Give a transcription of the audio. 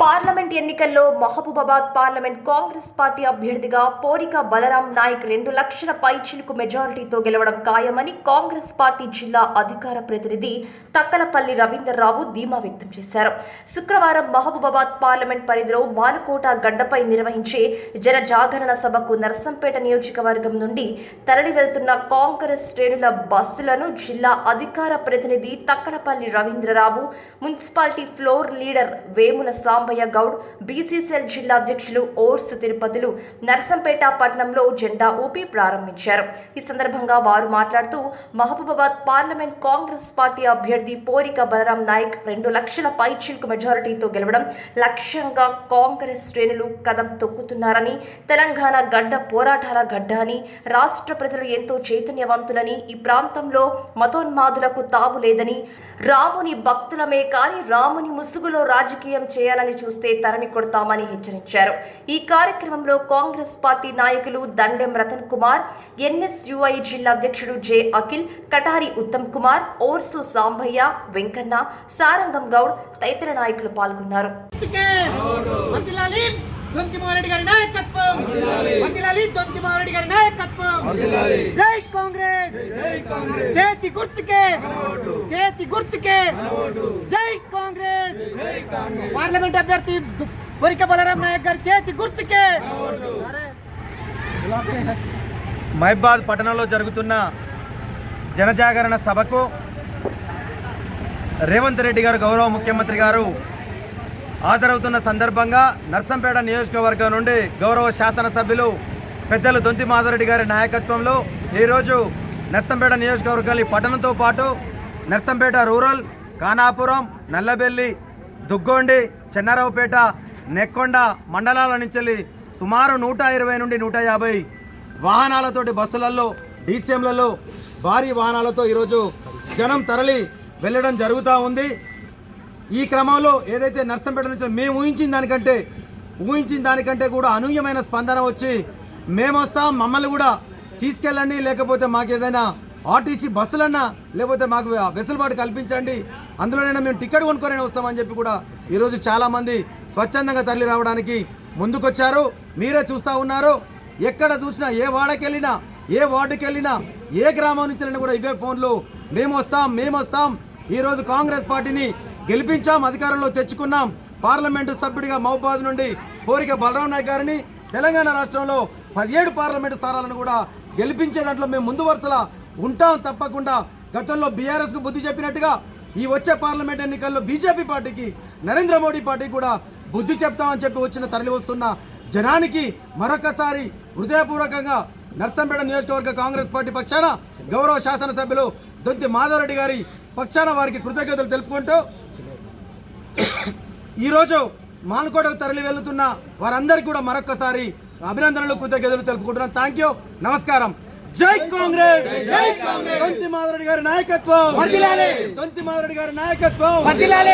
Parliament ఎన్నికల్లో Mahabubabad parliament Congress party అభ్యర్థిగా పోరిక బలరాం నాయక్ 2 లక్షల పైచిలుకు మెజారిటీతో గెలవడం ఖాయమని కాంగ్రెస్ పార్టీ జిల్లా అధికార ప్రతినిధి తక్కలపల్లి రవీందర్రావు ధీమా వ్యక్తం చేశారు. శుక్రవారం మహబూబాబాద్ పార్లమెంట్ పరిధిలో మానుకోట గడ్డపై నిర్వహించే జన జాగరణ సభకు నర్సంపేట నియోజకవర్గం నుండి తరలి వెళ్తున్న కాంగ్రెస్ శ్రేణుల బస్సులను జిల్లా అధికార ప్రతినిధి Takkalapalli Ravindrarao, municipality floor leader Vemula Sambaiah Goud, BCCL జిల్లా అధ్యక్షులు ఓర్సు తిరుపతులు నర్సంపేట పట్టణంలో జెండా ఊపి ప్రారంభించారు. ఈ సందర్భంగా వారు మాట్లాడుతూ మహబూబాబాద్ పార్లమెంట్ కాంగ్రెస్ పార్టీ అభ్యర్థి పోరిక బలరాం నాయక్ 2 లక్షల పైచిలుకు మెజారిటీతో గెలవడం లక్ష్యంగా కాంగ్రెస్ శ్రేణులు కదం తొక్కుతున్నారని, తెలంగాణ గడ్డ పోరాటాల గడ్డ అని, రాష్ట్ర ప్రజలు ఎంతో చైతన్యవంతులని, ఈ ప్రాంతంలో మతోన్మాదులకు తావు లేదని, రాముని భక్తులమే కానీ రాముని ముసుగులో రాజకీయం చేయాలని చూస్తే తరిమి కొడతామని హెచ్చరించారు. ఈ కార్యక్రమంలో కాంగ్రెస్ పార్టీ నాయకులు దండెం రతన్ కుమార్, ఎన్ఎస్యుఐ జిల్లా అధ్యక్షుడు జె అఖిల్, కటారి ఉత్తమ్ కుమార్, ఓర్సు సాంబయ్య, వెంకన్న, సారంగం గౌడ్ తదితర నాయకులు పాల్గొన్నారు. జై కాంగ్రెస్, చేతి గుర్తుకే, చేతి గుర్తుకే, జై కాంగ్రెస్. పార్లమెంట్ అభ్యర్థి పోరిక బలరాం నాయక్ గారి చేతి గుర్తుకే. మహబూబాబాద్ పట్టణంలో జరుగుతున్న జనజాగరణ సభకు రేవంత్ రెడ్డి గారు గౌరవ ముఖ్యమంత్రి గారు హాజరవుతున్న సందర్భంగా నర్సంపేట నియోజకవర్గం నుండి గౌరవ శాసనసభ్యులు పెద్దలు దొంతి మాధవరెడ్డి గారి నాయకత్వంలో ఈరోజు నర్సంపేట నియోజకవర్గాన్ని పట్టణంతో పాటు నర్సంపేట రూరల్, ఖానాపురం, నల్లబెల్లి, దుగ్గొండి, చెన్నారావుపేట, నెక్కొండ మండలాల నుంచి సుమారు 120 నుండి 150 వాహనాలతోటి బస్సులలో, డీసీఎంలలో భారీ వాహనాలతో ఈరోజు జనం తరలి వెళ్ళడం జరుగుతూ ఉంది. ఈ క్రమంలో ఏదైతే నర్సంపేట నుంచి మేము ఊహించిన దానికంటే కూడా అనూహ్యమైన స్పందన వచ్చి మేము వస్తాం, మమ్మల్ని కూడా తీసుకెళ్ళండి, లేకపోతే మాకు ఏదైనా ఆర్టీసీ బస్సులన్నా లేకపోతే మాకు వెసులుబాటు కల్పించండి, అందులోనైనా మేము టికెట్ కొనుక్కొని వస్తామని చెప్పి కూడా ఈరోజు చాలామంది స్వచ్ఛందంగా తరలి రావడానికి ముందుకొచ్చారు. మీరే చూస్తూ ఉన్నారు. ఎక్కడ చూసినా, ఏ వాడకి వెళ్ళినా, ఏ వార్డుకి వెళ్ళినా, ఏ గ్రామం నుంచి వెళ్ళినా కూడా ఇవే ఫోన్లు, మేము వస్తాం. ఈరోజు కాంగ్రెస్ పార్టీని గెలిపించాం, అధికారంలో తెచ్చుకున్నాం. పార్లమెంటు సభ్యుడిగా మహబూబాబాద్ నుండి పోరిక బలరాం నాయక్ గారిని తెలంగాణ రాష్ట్రంలో 17 పార్లమెంటు స్థానాలను కూడా గెలిపించే దాంట్లో మేము ముందు వరుసలా ఉంటాం తప్పకుండా. గతంలో బీఆర్ఎస్కు బుద్ధి చెప్పినట్టుగా ఈ వచ్చే పార్లమెంట్ ఎన్నికల్లో బీజేపీ పార్టీకి, నరేంద్ర మోడీ పార్టీకి కూడా బుద్ధి చెప్తామని చెప్పి వచ్చిన తరలి వస్తున్న జనానికి మరొకసారి హృదయపూర్వకంగా నర్సంపేట నియోజకవర్గ కాంగ్రెస్ పార్టీ పక్షాన గౌరవ శాసనసభ్యులు దొంతి మాధవరెడ్డి గారి పక్షాన వారికి కృతజ్ఞతలు తెలుపుకుంటూ ఈరోజు మానుకోటకు తరలి వెళ్తున్న వారందరికీ కూడా మరొకసారి అభినందనలు, కృతజ్ఞతలు తెలుపుకుంటున్నాను. థ్యాంక్ యూ, నమస్కారం. జై కాంగ్రెస్. దొంతి మాధవరెడ్డి గారి నాయకత్వం.